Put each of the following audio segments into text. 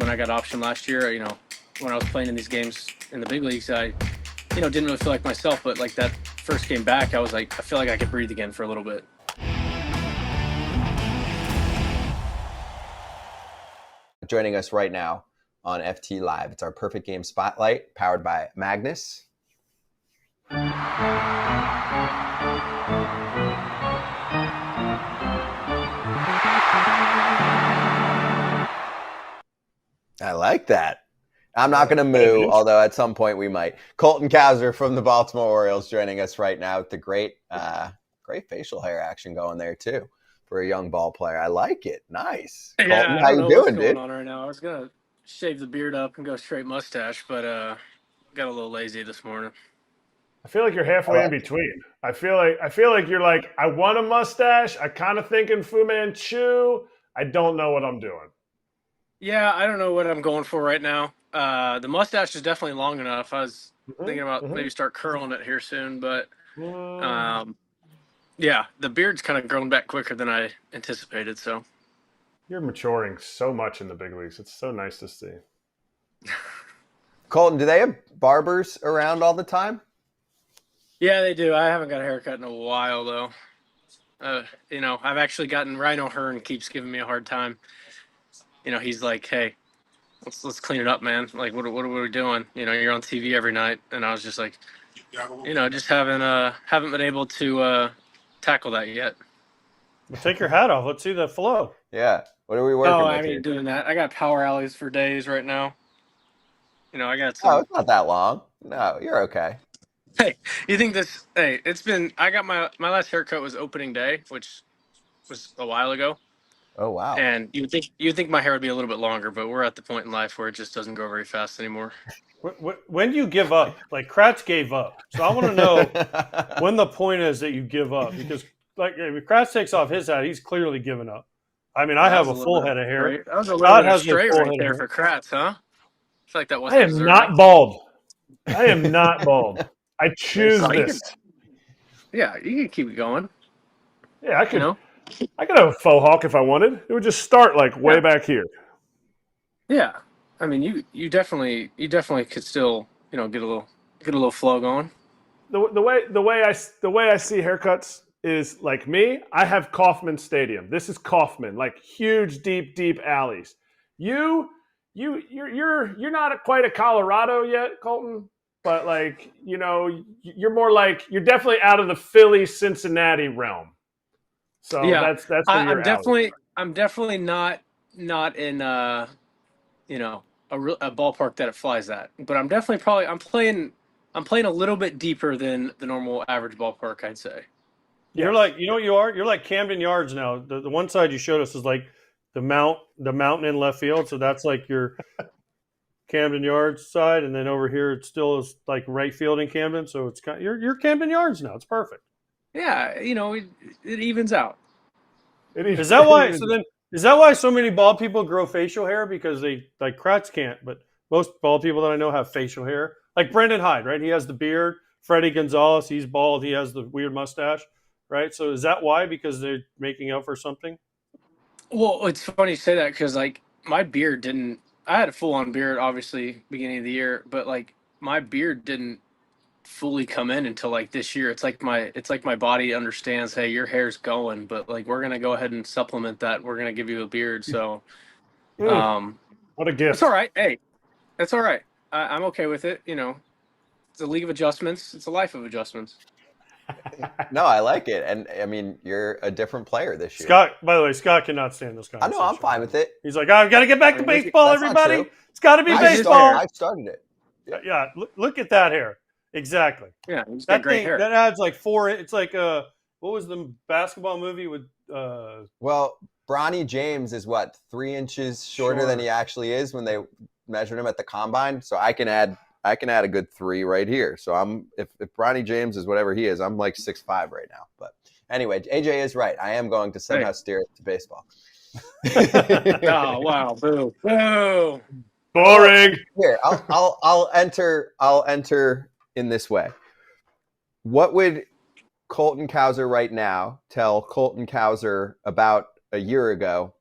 when I got optioned last year, when I was playing in these games in the big leagues, I, didn't really feel like myself. But like that first game back, I was like, I feel like I could breathe again for a little bit. Joining us right now on FT Live. It's our Perfect Game Spotlight, powered by Magnus. I like that. I'm not going to moo, although at some point we might. Colton Cowser from the Baltimore Orioles joining us right now with the great facial hair action going there too for a young ball player. I like it. Nice. Yeah, Colton, I how don't you know doing, what's going dude? on right now. I was gonna shave the beard up and go straight mustache, but got a little lazy this morning. I feel like you're halfway in between. I feel like you're like, I want a mustache. I kind of thinking Fu Manchu. I don't know what I'm doing. Yeah, I don't know what I'm going for right now. The mustache is definitely long enough. I was thinking about maybe start curling it here soon, but yeah, the beard's kind of grown back quicker than I anticipated. So you're maturing so much in the big leagues. It's so nice to see. Colton, do they have barbers around all the time? Yeah, they do. I haven't got a haircut in a while though. I've actually gotten Rhino Hearn keeps giving me a hard time. He's like, "Hey, let's clean it up, man. Like, what are we doing? You're on TV every night." And I was just like, just haven't been able to tackle that yet. Well, take your hat off. Let's see the flow. Yeah. What are we working with here? Doing that. I got power alleys for days right now. I got some. Oh, it's not that long. No, you're okay. Hey, you think this? Hey, it's been. I got my last haircut was opening day, which was a while ago. Oh wow! And you'd think my hair would be a little bit longer, but we're at the point in life where it just doesn't grow very fast anymore. When do you give up? Like Kratz gave up, so I want to know when the point is that you give up, because like if Kratz takes off his hat, he's clearly given up. I mean, I have a full head of hair. Right? That was a little bit straight right there for Kratz, huh? I feel like that wasn't. I am not bald. I am not bald. I choose this. Yeah, you can keep it going. Yeah, I could. I could have a faux hawk if I wanted. It would just start like way back here. Yeah, I mean, you definitely could still get a little flow going. The way I see haircuts is like me. I have Kauffman Stadium. This is Kauffman, like huge, deep alleys. You're not quite a Colorado yet, Colton, but like you're more like you're definitely out of the Philly Cincinnati realm. So yeah, that's I'm definitely not in a ballpark that it flies at, but I'm definitely I'm playing a little bit deeper than the normal average ballpark, I'd say. You're like, you know what you are? You're like Camden Yards now. The one side you showed us is like the mountain in left field, so that's like your Camden Yards side, and then over here it still is like right field in Camden, so it's kind of, you're Camden Yards now. It's perfect. Yeah, it evens out. Is that why? So then, is that why so many bald people grow facial hair? Because they like Kratz can't, but most bald people that I know have facial hair. Like Brendan Hyde, right? He has the beard. Freddie Gonzalez, he's bald. He has the weird mustache, right? So is that why? Because they're making up for something? Well, it's funny you say that because like my beard didn't. I had a full on beard, obviously, beginning of the year, but like my beard didn't fully come in until like this year. It's like my body understands, hey, your hair's going, but like we're gonna go ahead and supplement that. We're gonna give you a beard. So, what a gift! It's all right. Hey, that's all right. I'm okay with it. It's a league of adjustments. It's a life of adjustments. No, I like it, and I mean, you're a different player this year. Scott, by the way, Scott cannot stand this conversation. I know, I'm fine with it. He's like, I've got to get back to baseball, everybody. It's got to be baseball. I started it. Yeah, look at that hair. Exactly. Yeah, that great hair. That adds like 4. It's like what was the basketball movie with? Well, Bronny James is what 3 inches shorter than he actually is when they measured him at the combine. So I can add a good 3 right here. So if Bronny James is whatever he is, I'm like 6'5" right now. But anyway, AJ is right. I am going to somehow steer it to baseball. Oh wow! Boo! Boo! Boring. Here, I'll enter in this way. What would Colton Cowser right now tell Colton Cowser about a year ago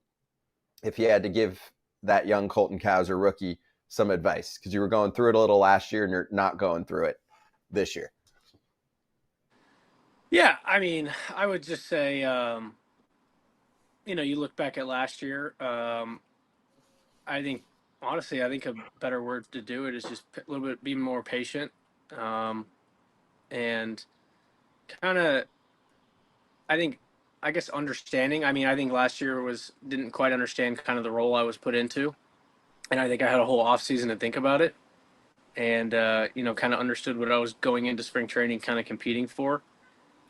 if he had to give that young Colton Cowser rookie some advice? Because you were going through it a little last year and you're not going through it this year. Yeah, I mean, I would just say, you look back at last year. I think, honestly, I think a better word to do it is just a little bit be more patient, and kind of, I think, I guess understanding. I mean, I think last year didn't quite understand kind of the role I was put into, and I think I had a whole off season to think about it, and kind of understood what I was going into spring training, kind of competing for.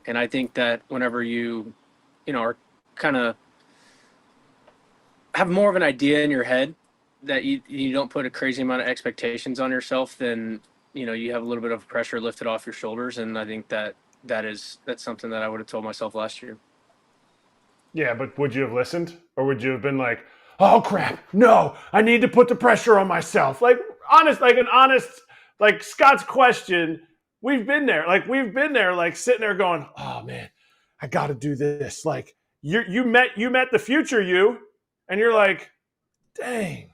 And I think that whenever are kind of have more of an idea in your head that you don't put a crazy amount of expectations on yourself, then you have a little bit of pressure lifted off your shoulders. And I think that's something that I would have told myself last year. Yeah, but would you have listened, or would you have been like, "Oh crap, no, I need to put the pressure on myself"? Like Scott's question. We've been there, like sitting there going, "Oh man, I got to do this." Like you met the future you, and you're like, "Dang,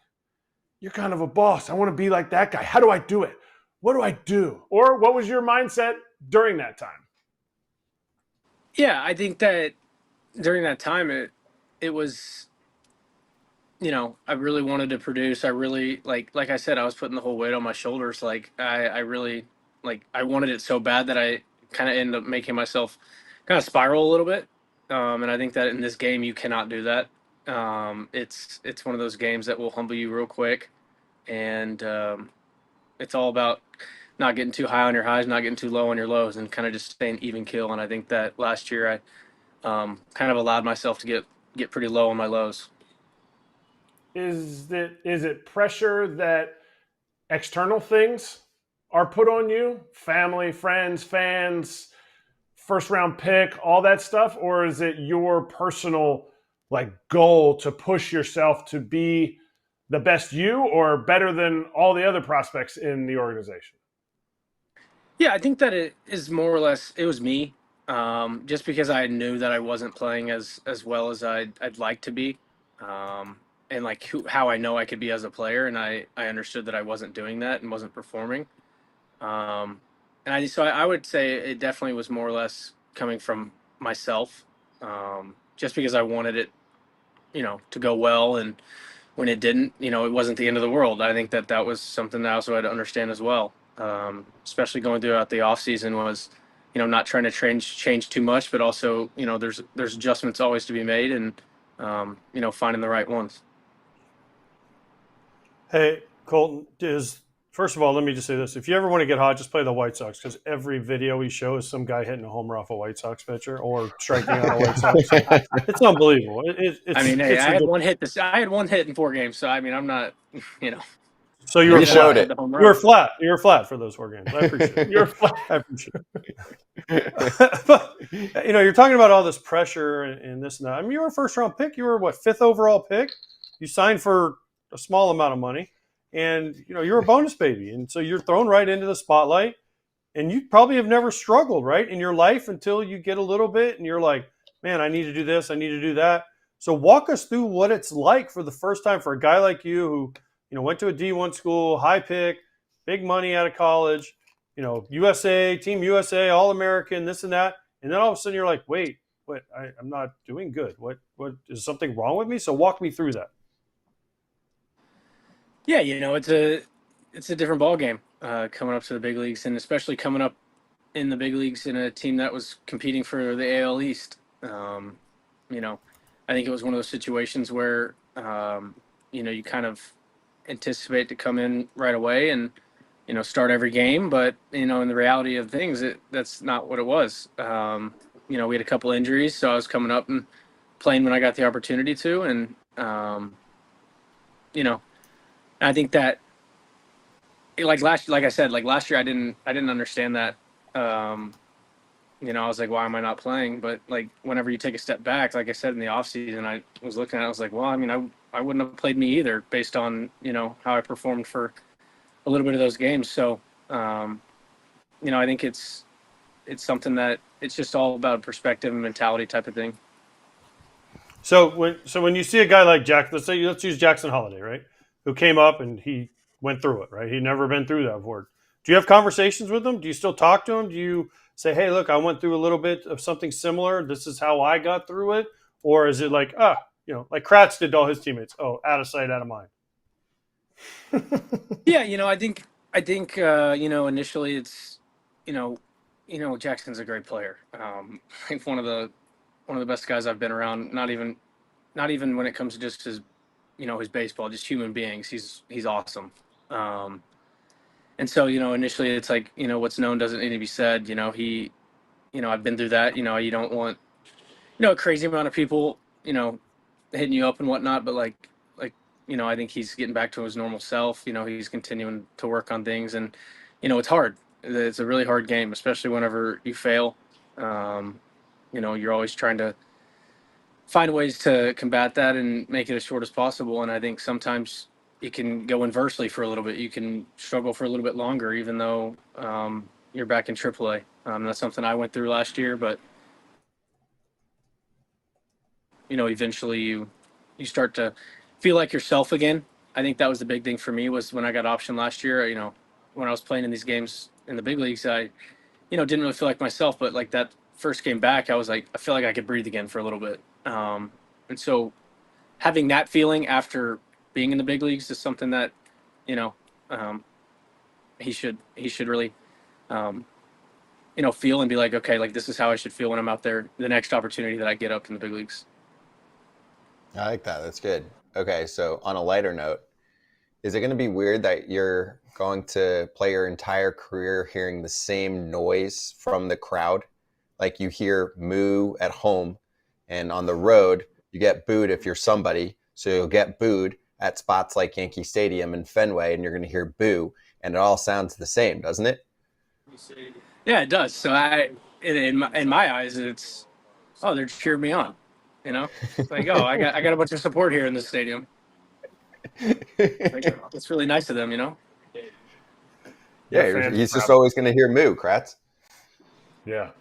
you're kind of a boss. I want to be like that guy. How do I do it? What do I do?" Or what was your mindset during that time? Yeah, I think that during that time it was, I really wanted to produce. I really like I said, I was putting the whole weight on my shoulders. Like I really I wanted it so bad that I kind of ended up making myself kind of spiral a little bit. And I think that in this game you cannot do that. It's one of those games that will humble you real quick, and it's all about not getting too high on your highs, not getting too low on your lows, and kind of just staying even kill. And I think that last year I kind of allowed myself to get pretty low on my lows. Is it pressure that external things are put on you? Family, friends, fans, first round pick, all that stuff? Or is it your personal goal to push yourself to be the best you or better than all the other prospects in the organization? Yeah, I think that it is more or less it was me. Just because I knew that I wasn't playing as well as I'd like to be, and how I know I could be as a player, and I understood that I wasn't doing that and wasn't performing. Um, and I would say it definitely was more or less coming from myself, just because I wanted it, to go well, and when it didn't, it wasn't the end of the world. I think that was something that I also had to understand as well, especially going throughout the off season was, not trying to change too much, but also, there's adjustments always to be made, and finding the right ones. Hey, Colton, first of all, let me just say this. If you ever want to get hot, just play the White Sox, because every video we show is some guy hitting a homer off a White Sox pitcher or striking out a White Sox. It's unbelievable. I mean, hey, I had one hit. I had one hit in 4 games, so I mean, I'm not, So you were showed flat. it. You were flat. You were flat for those 4 games. I appreciate it. You're flat. I appreciate it. But you're talking about all this pressure and this and that. I mean, you were a first-round pick. You were what, 5th overall pick? You signed for a small amount of money, and you're a bonus baby, and so you're thrown right into the spotlight. And you probably have never struggled, right, in your life until you get a little bit, and you're like, man, I need to do this, I need to do that. So walk us through what it's like for the first time for a guy like you who went to a D1 school, high pick, big money out of college, USA, Team USA, All-American, this and that. And then all of a sudden you're like, wait, what? I'm not doing good. What is something wrong with me? So walk me through that. Yeah, it's a different ball game coming up to the big leagues, and especially coming up in the big leagues in a team that was competing for the AL East. I think it was one of those situations where you kind of anticipate to come in right away and start every game, but in the reality of things, that's not what it was. We had a couple injuries, so I was coming up and playing when I got the opportunity to, and I think that last year I didn't understand that. I was like, why am I not playing? But whenever you take a step back, like I said in the off season, I was looking at it, I was like, well, I mean, I wouldn't have played me either based on, how I performed for a little bit of those games. So, I think it's something that it's just all about perspective and mentality type of thing. So when you see a guy like Jack, let's use Jackson Holliday, right? who came up and he went through it, right? He'd never been through that before. Do you have conversations with him? Do you still talk to him? Do you say, hey, look, I went through a little bit of something similar. This is how I got through it? Or is it like, like Kratz did to all his teammates? Oh, out of sight, out of mind. Yeah, I think initially it's, Jackson's a great player. I think one of the best guys I've been around. Not even when it comes to just his baseball, just human beings. He's awesome. And so initially it's like what's known doesn't need to be said. I've been through that. You don't want a crazy amount of people hitting you up and whatnot, but I think he's getting back to his normal self. He's continuing to work on things, and it's hard. It's a really hard game, especially whenever you fail. You're always trying to find ways to combat that and make it as short as possible. And I think sometimes it can go inversely for a little bit. You can struggle for a little bit longer, even though you're back in AAA. That's something I went through last year, but eventually you start to feel like yourself again. I think that was the big thing for me was when I got optioned last year. When I was playing in these games in the big leagues, I didn't really feel like myself. But like that first game back, I was like, I feel like I could breathe again for a little bit. And so having that feeling after being in the big leagues is something that he should really feel and be like, okay, like this is how I should feel when I'm out there the next opportunity that I get up in the big leagues. I like that. That's good. Okay, so on a lighter note, is it going to be weird that you're going to play your entire career hearing the same noise from the crowd? Like you hear moo at home, and on the road, you get booed if you're somebody. So you'll get booed at spots like Yankee Stadium and Fenway, and you're going to hear boo, and it all sounds the same, doesn't it? Yeah, it does. So in my eyes, it's, oh, they're cheering me on. It's like, oh, I got a bunch of support here in this stadium. It's really nice of them, Yeah, he's just always going to hear moo, Kratz. Yeah,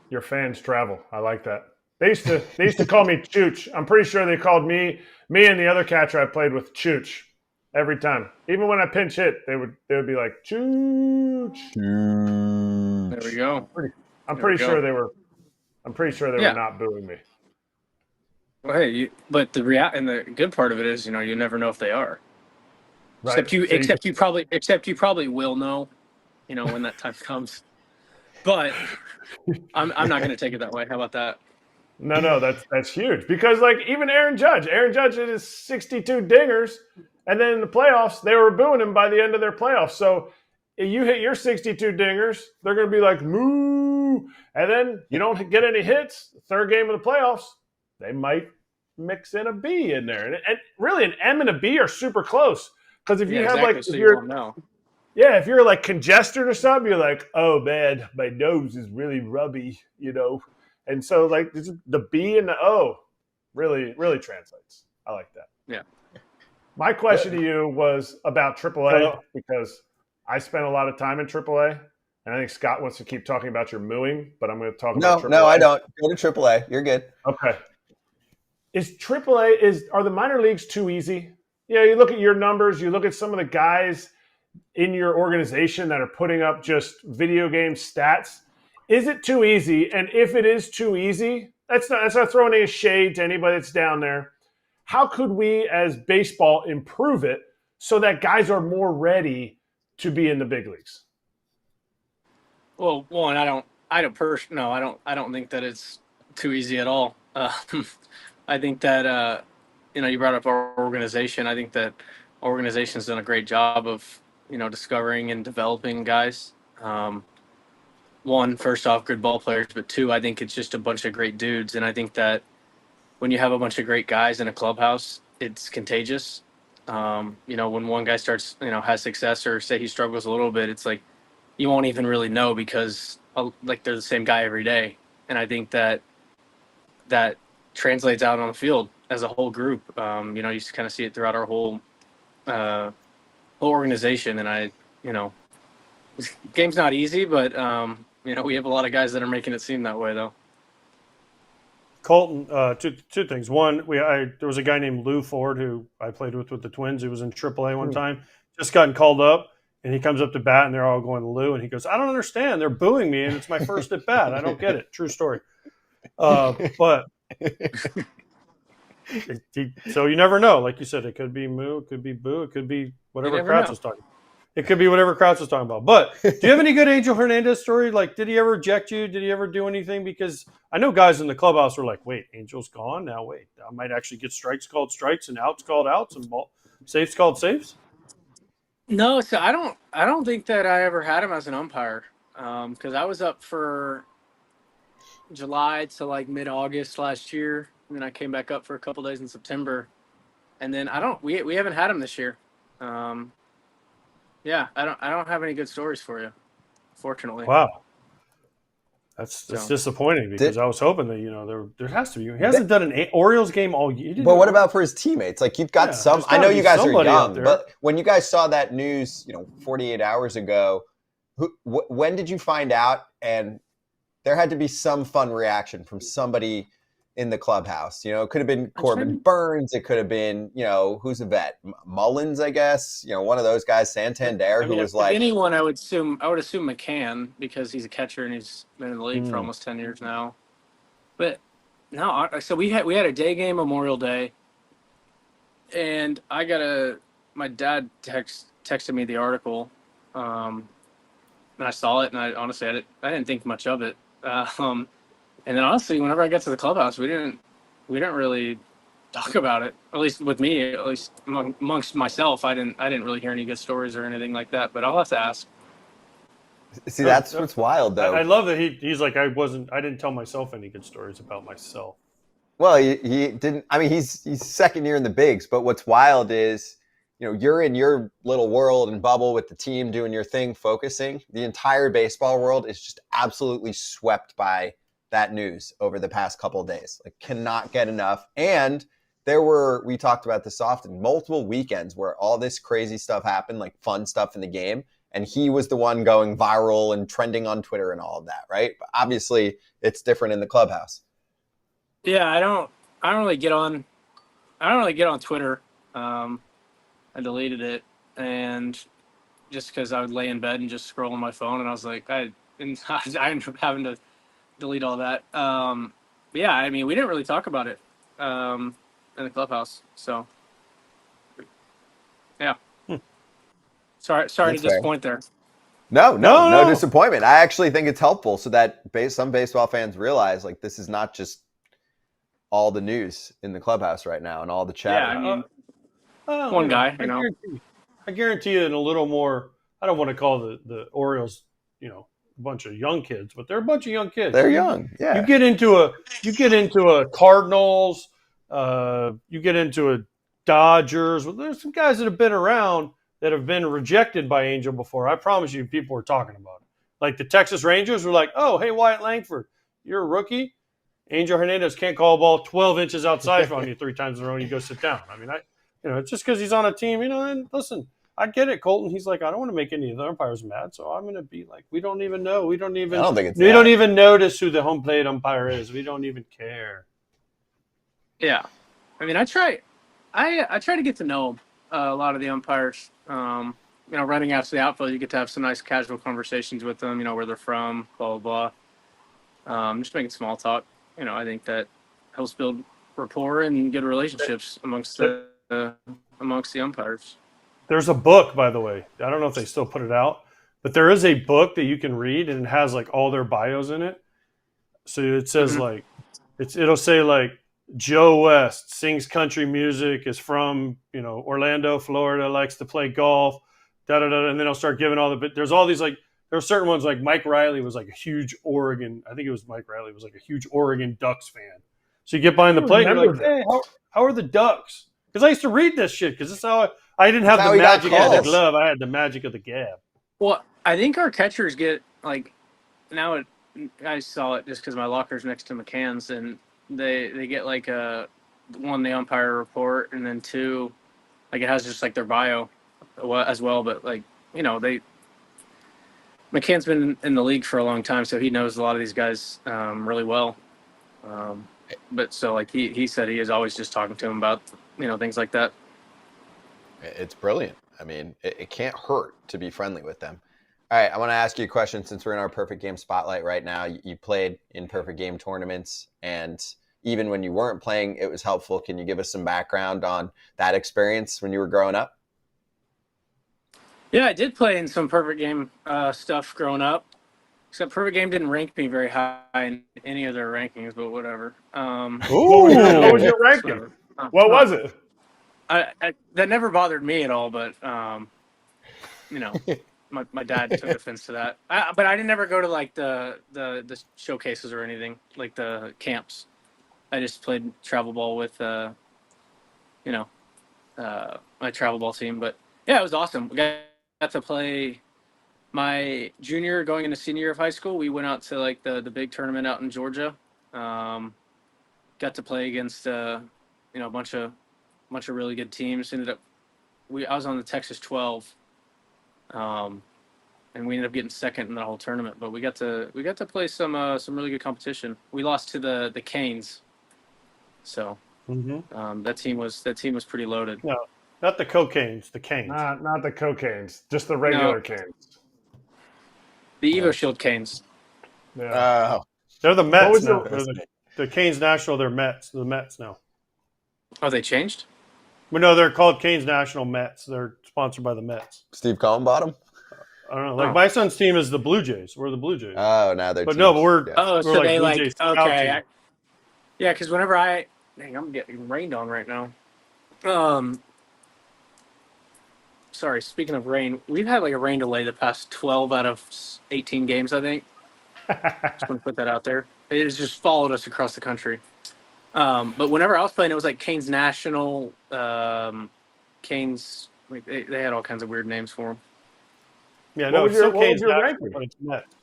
your fans travel. I like that. They used to call me Chooch. I'm pretty sure they called me and the other catcher I played with Chooch every time. Even when I pinch hit, they would be like Chooch. There we go. I'm pretty sure they were not booing me. Well, hey, but and the good part of it is, you never know if they are. Right. Except you probably will know, when that time comes. But I'm not going to take it that way. How about that? No, that's huge because like even Aaron Judge hit his 62 dingers, and then in the playoffs they were booing him by the end of their playoffs. So if you hit your 62 dingers, they're going to be like moo, and then you don't get any hits. Third game of the playoffs, they might mix in a B in there, and really an M and a B are super close because if you have like so if you're like congested or something, you're like, oh man, my nose is really rubby, and so like the B and the O really translates. I like that. Yeah. My question to you was about AAA because I spent a lot of time in AAA. And I think Scott wants to keep talking about your mooing, but I'm going to talk about AAA. No, I don't. Go to AAA. You're good. Okay. Are the minor leagues too easy? Yeah, you look at your numbers, you look at some of the guys in your organization that are putting up just video game stats. Is it too easy? And if it is too easy, that's not throwing any shade to anybody that's down there. How could we as baseball improve it so that guys are more ready to be in the big leagues? Well, one, I don't think that it's too easy at all. I think that you brought up our organization. I think that our organization's done a great job of discovering and developing guys. One, first off, good ball players, but two, I think it's just a bunch of great dudes, and I think that when you have a bunch of great guys in a clubhouse, it's contagious. When one guy starts has success or say he struggles a little bit, it's like you won't even really know because like they're the same guy every day, and I think that translates out on the field as a whole group. You kind of see it throughout our whole organization. And game's not easy, but we have a lot of guys that are making it seem that way though. Colton, two things. One, there was a guy named Lou Ford who I played with the Twins. He was in AAA one time. Just gotten called up, and he comes up to bat, and they're all going to Lou, and he goes, "I don't understand. They're booing me, and it's my first at bat. I don't get it." True story. But so you never know. Like you said, it could be moo, it could be boo, it could be whatever Krause was talking. It could be whatever Krause was talking about. But do you have any good Angel Hernandez story? Like, did he ever eject you? Did he ever do anything? Because I know guys in the clubhouse were like, "Wait, Angel's gone. Now wait, I might actually get strikes called strikes and outs called outs and safes called safes." No, so I don't think that I ever had him as an umpire, because I was up for July to like mid-August last year, and then I came back up for a couple days in September, and then we haven't had him this year. Yeah, I don't have any good stories for you, fortunately. Wow. That's disappointing because I was hoping that there has to be. He hasn't done an Orioles game all year. But what about for his teammates? Like you've got some. I know you guys are young, but when you guys saw that news, 48 hours ago, when did you find out? And there had to be some fun reaction from somebody in the clubhouse. It could have been Corbin Burns. It could have been, who's a vet? Mullins, I guess. One of those guys, Santander, who was like anyone. I would assume McCann because he's a catcher and he's been in the league for almost 10 years now. But no, so we had a day game Memorial Day, and my dad texted me the article, and I saw it, and I honestly I didn't think much of it. And then honestly, whenever I got to the clubhouse, we didn't really talk about it. At least with me, at least amongst myself, I didn't really hear any good stories or anything like that. But I'll have to ask. See, that's what's wild, though. I love that he's like, I didn't tell myself any good stories about myself. Well, he didn't. I mean, he's second year in the bigs, but what's wild is, you're in your little world and bubble with the team doing your thing, focusing. The entire baseball world is just absolutely swept by that news over the past couple of days. Like, cannot get enough. And we talked about this often, multiple weekends where all this crazy stuff happened, like fun stuff in the game. And he was the one going viral and trending on Twitter and all of that, right? But obviously, it's different in the clubhouse. Yeah, I don't really get on Twitter. I deleted it, and just because I would lay in bed and just scroll on my phone, and I was like, I ended up having to delete all that. But yeah, I mean, we didn't really talk about it in the clubhouse, so yeah. Sorry to disappoint there. No disappointment. I actually think it's helpful so that some baseball fans realize, like, this is not just all the news in the clubhouse right now and all the chatter. Yeah, I mean, one guy, I guarantee you in a little more. I don't want to call the Orioles, a bunch of young kids, but they're a bunch of young kids. They're young. Yeah. You get into a Cardinals, you get into a Dodgers. Well, there's some guys that have been around that have been rejected by Angel before. I promise you, people were talking about it. Like the Texas Rangers were like, "Oh, hey, Wyatt Langford, you're a rookie. Angel Hernandez can't call a ball 12 inches outside from you 3 times in a row and you go sit down." I mean, it's just because he's on a team, and listen, I get it, Colton. He's like, I don't want to make any of the umpires mad, so I'm going to be like, we don't even know. We don't even notice who the home plate umpire is. We don't even care. Yeah. I mean, I try to get to know a lot of the umpires. Running out to the outfield, you get to have some nice casual conversations with them, where they're from, blah, blah, blah. Just making small talk. I think that helps build rapport and good relationships amongst the umpires. There's a book, by the way. I don't know if they still put it out, but there is a book that you can read, and it has like all their bios in it. So it says it'll say like Joe West sings country music, is from Orlando, Florida, likes to play golf, and then I'll start giving all the. But there's all these like. There are certain ones like Mike Riley was like a huge Oregon. I think it was Mike Riley was like a huge Oregon Ducks fan. So you get behind the plate and you're like, hey, how are the Ducks? Because I used to read this shit because this is how I didn't have the magic of the glove. I had the magic of the gab. Well, I think our catchers get like now. I saw it just because my locker's next to McCann's, and they get like one, the umpire report, and then 2, like it has just like their bio as well. But like McCann's been in the league for a long time, so he knows a lot of these guys really well. But so like he said he is always just talking to him about things like that. It's brilliant. I mean, it can't hurt to be friendly with them. All right, I want to ask you a question since we're in our perfect game spotlight right now. You played in perfect game tournaments, and even when you weren't playing, it was helpful. Can you give us some background on that experience when you were growing up? Yeah, I did play in some perfect game stuff growing up. Except perfect game didn't rank me very high in any of their rankings, but whatever. What was Ooh. your ranking? Whatever. What was it? That never bothered me at all, but you know, my dad took offense to that. But I didn't ever go to like the showcases or anything, like the camps. I just played travel ball with you know my travel ball team. But yeah, it was awesome. We got to play my junior going into senior year of high school. We went out to like the big tournament out in Georgia. Um, got to play against a bunch of really good teams. Ended up I was on the Texas 12. And we ended up getting second in the whole tournament. But we got to play some really good competition. We lost to the Canes, so that team was pretty loaded. No, not the cocaines, the canes. Not the cocaines, just the regular canes. The Evo Yeah. Shield Canes. Yeah. They're the Mets was now. the- They're the Canes National. They're Mets. The Mets now. Oh, they changed? Well, no, they're called Canes National Mets. They're sponsored by the Mets. Steve Cullenbottom? I don't know. Like Oh. my son's team is the Blue Jays. We're the Blue Jays. Oh, now they're But teams. no, but we're Yeah. Oh, we're so like they Blue like Jays scout okay. team. Yeah, because whenever dang, I'm getting rained on right now. Sorry. Speaking of rain, we've had like a rain delay the past 12 out of 18 games, I think. Just want to put that out there. It has just followed us across the country. But whenever I was playing, it was like Canes National, Canes. Like they had all kinds of weird names for them. Yeah, What no, was it's still your- what was Canes your National, ranking? but it's Mets.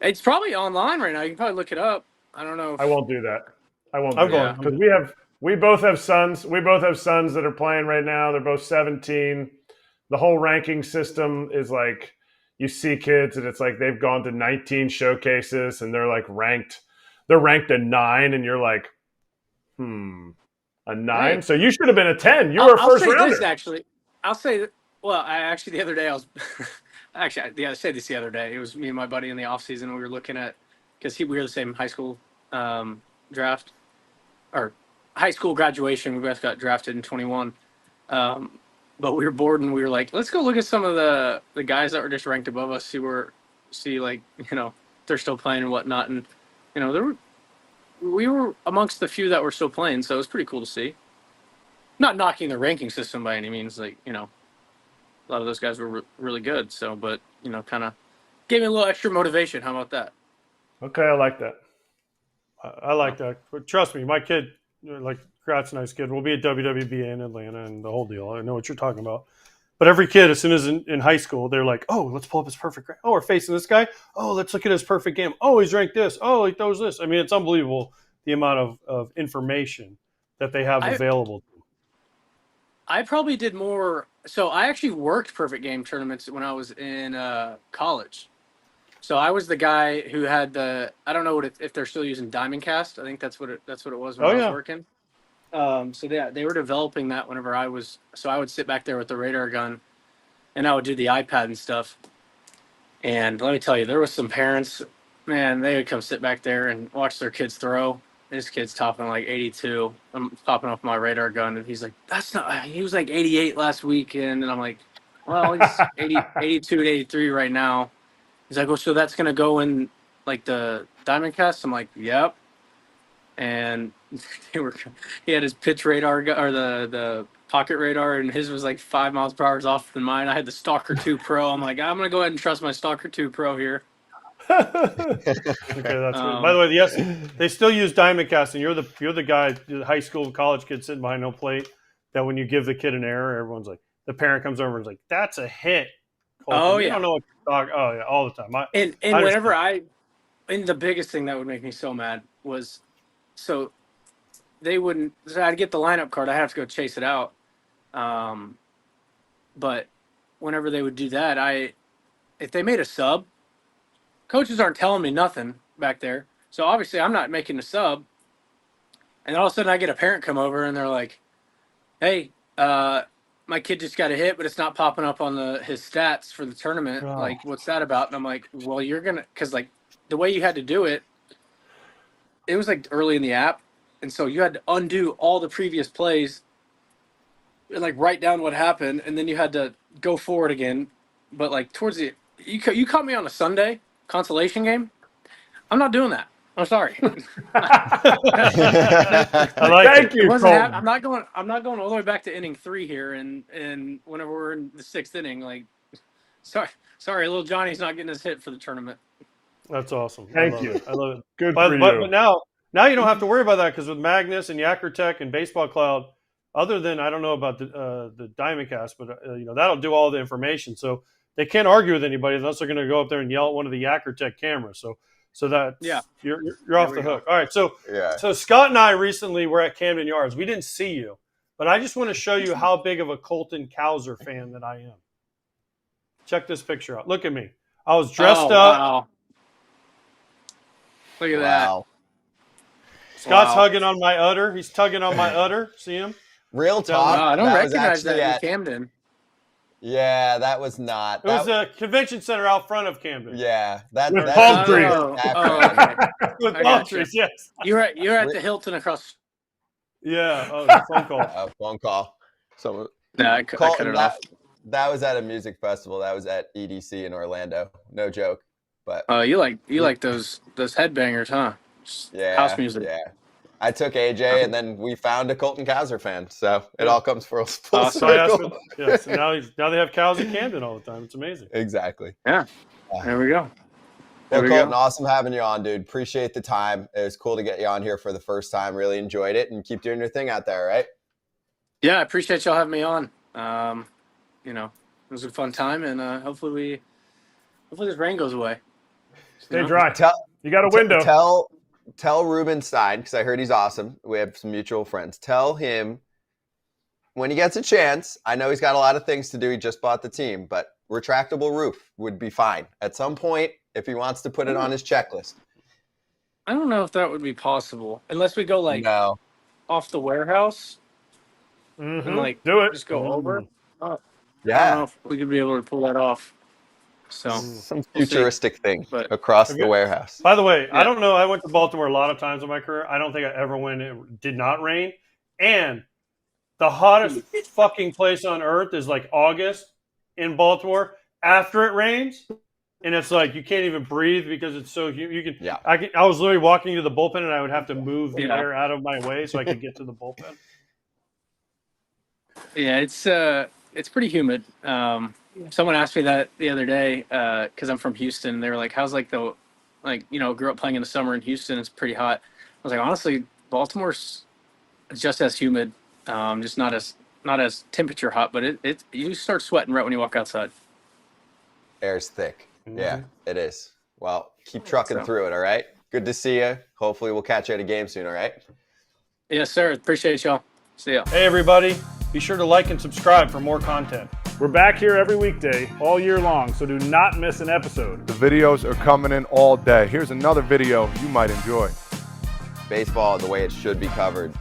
It's probably online right now. You can probably look it up. I don't know. I won't do that. I won't I'm do going. that because we both have sons. We both have sons that are playing right now. They're both 17. The whole ranking system is like you see kids and it's like they've gone to 19 showcases and they're like ranked. They're ranked a 9, and you're like, a 9. Hey. So you should have been a 10. You were a I'll first say rounder. this actually. I'll say that. Well, I actually the other day I was I said this the other day. It was me and my buddy in the off season. We were looking at because we were the same high school draft or high school graduation. We both got drafted in 21. But we were bored and we were like, let's go look at some of the guys that were just ranked above us. See like they're still playing and whatnot. And we were amongst the few that were still playing, so it was pretty cool to see. Not knocking the ranking system by any means, like a lot of those guys were really good. So, but kind of gave me a little extra motivation. How about that? Okay, I like that. I like that. But trust me, my kid, like Krat's a nice kid. We'll be at WWBA in Atlanta and the whole deal. I know what you're talking about. But every kid, as soon as in high school, they're like, oh, let's pull up his perfect game. Oh, we're facing this guy. Oh, let's look at his perfect game. Oh, he's ranked this. Oh, he throws this. I mean, it's unbelievable the amount of information that they have available. I probably did more. So I actually worked perfect game tournaments when I was in college. So I was the guy who had I don't know if they're still using Diamond Cast. I think that's what it was when I was working. So they were developing that whenever I was. So I would sit back there with the radar gun, and I would do the iPad and stuff. And let me tell you, there was some parents, man, they would come sit back there and watch their kids throw. This kid's topping like 82. I'm popping off my radar gun, and he's like, "That's not." He was like 88 last weekend, and I'm like, "Well, he's 82 to 83 right now." He's like, "Oh, so that's gonna go in like the Diamond Cast?" I'm like, "Yep." And he had his pitch radar or the pocket radar, and his was like 5 miles per hour off than mine. I had the Stalker 2 Pro. I'm like, I'm gonna go ahead and trust my Stalker 2 Pro here. Okay, that's good. By the way, yes, they still use Diamond Casting. You're the guy, the high school, college kid sitting behind no plate. That when you give the kid an error, everyone's like, the parent comes over and is like, "That's a hit." Colton. Oh, You yeah. don't know what you're talking. Oh yeah, all the time. And whenever and the biggest thing that would make me so mad was, so they wouldn't. So I'd get the lineup card. I have to go chase it out. But whenever they would do that, if they made a sub, coaches aren't telling me nothing back there. So obviously I'm not making a sub. And all of a sudden I get a parent come over and they're like, hey, my kid just got a hit, but it's not popping up on his stats for the tournament. Oh. Like, what's that about? And I'm like, well, you're going to, because like the way you had to do it, it was like early in the app. And so you had to undo all the previous plays and like write down what happened. And then you had to go forward again. But like towards the, you caught me on a Sunday consolation game. I'm not doing that. I'm sorry. I like Thank you, Colton. I'm not going all the way back to inning 3 here, and whenever we're in the 6th inning, like, sorry, little Johnny's not getting his hit for the tournament. That's awesome. Thank you. I love it. Good but, for you. But now you don't have to worry about that because with Magnus and Yakkertech and Baseball Cloud, other than I don't know about the Diamondcast, but that'll do all the information. So they can't argue with anybody unless they're going to go up there and yell at one of the Yakkertech cameras. So that you're off the hook. All right. So Scott and I recently were at Camden Yards. We didn't see you, but I just want to show you how big of a Colton Cowser fan that I am. Check this picture out. Look at me. I was dressed up. Wow. Look at that. Scott's hugging on my udder. He's tugging on my udder. See him? Real talk. I don't recognize that in Camden. Yeah, that was not. It was a convention center out front of Camden. Yeah, with palm trees. Okay. With palm trees, yes. You're at the Hilton across. Yeah, phone call. A phone call. Someone. No, I cut it off. That was at a music festival. That was at EDC in Orlando. No joke. But you like those headbangers, huh? Yeah, house music. Yeah. I took AJ, and then we found a Colton Cowser fan, so it all comes full circle. So now they have cows in Camden all the time. It's amazing. Exactly. Yeah. There we go. Well, Colton, awesome having you on, dude. Appreciate the time. It was cool to get you on here for the first time. Really enjoyed it, and keep doing your thing out there, right? Yeah, I appreciate y'all having me on. It was a fun time, and hopefully this rain goes away. Stay dry. You got a window. Tell Rubenstein, because I heard he's awesome. We have some mutual friends. Tell him when he gets a chance. I know he's got a lot of things to do. He just bought the team, but retractable roof would be fine at some point if he wants to put it on his checklist. I don't know if that would be possible unless we go off the warehouse and do it. Just go over. Yeah, I don't know if we could be able to pull that off. So some futuristic thing across the warehouse. By the way, I don't know. I went to Baltimore a lot of times in my career. I don't think I ever went. It did not rain, and the hottest fucking place on earth is like August in Baltimore after it rains, and it's like you can't even breathe because it's so humid. You can. I was literally walking to the bullpen, and I would have to move the air out of my way so I could get to the bullpen. Yeah, it's pretty humid. Someone asked me that the other day because I'm from Houston. They were like, "How's grew up playing in the summer in Houston. It's pretty hot." I was like, honestly, Baltimore's just as humid, just not as temperature hot, but you start sweating right when you walk outside. Air's thick. Yeah, it is. Well, keep trucking through it. All right. Good to see you. Hopefully, we'll catch you at a game soon. All right. Yes, sir. Appreciate y'all. See ya. Hey, everybody. Be sure to like and subscribe for more content. We're back here every weekday, all year long, so do not miss an episode. The videos are coming in all day. Here's another video you might enjoy. Baseball the way it should be covered.